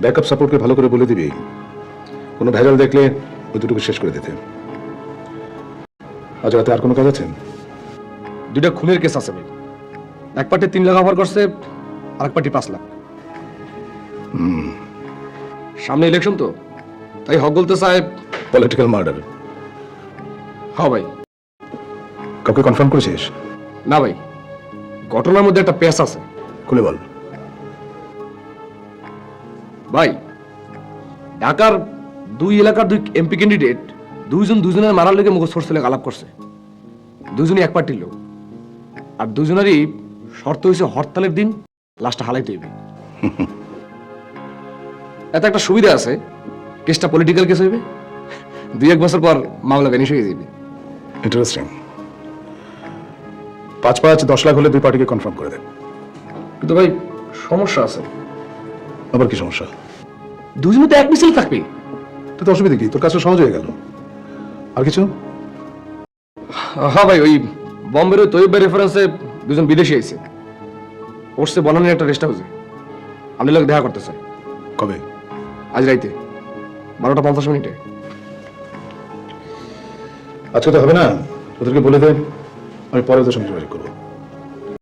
Backup সাপোর্টকে ভালো করে বলে দিবি, কোনো ভেজাল দেখলে ওই দুটোকে শেষ করে দিতে। আজ রাতে আর কোনো কাজ আছে? দুইটা খুনের কেস আছে ভাই। এক পার্টি 3 লাখ অফার করছে, আরেক পার্টি 5 লাখ। সামনে ইলেকশন তো, তাই হক বলতে চায়। Political murder? হ্যাঁ ভাই। কাউকে কনফার্ম করেছিস? না ভাই, ঘটনার মধ্যে একটা পেশ আছে। খুলে বল। ভাই, ঢাকার 2 এলাকার 2 এমপি ক্যান্ডিডেট দুজনের মারার লেগে মুখ সোর্স লেগে আলাপ করছে। দুজনই এক পার্টির লোক, আর দুজনেরই শর্ত হয়েছে হরতালের দিন লাস্টটা হালাইতে হইবে। এত একটা সুবিধা আছে, কেসটা পলিটিক্যাল কেস হইবে, 2-1 বছর পর মামলা ভ্যানিশ হয়ে যাবে। ইন্টারেস্টিং। 5-5 10 লাখ হলে দুই পার্টিকে কনফার্ম করে দেন। কিন্তু ভাই সমস্যা আছে। আবার কি সমস্যা? দুজনে তো এক মিছিল থাকবে। তো অসুবিধা কি? তোর কাজটা সহজ হয়ে গেল। আর কিছু? হ্যাঁ ভাই, ওই বম্বের ওই তৈব রেফারেন্সে দুজন বিদেশি আইছে, পড়ছে বনানীর একটা রেস্ট হাউসে। আপনি লোক দেখা করতে চাই। কবে? আজ রাইতে 12:50 আজকে তো হবে না, ওদেরকে বলে দে, আমি পরে ওদের সঙ্গে যোগাযোগ করবো।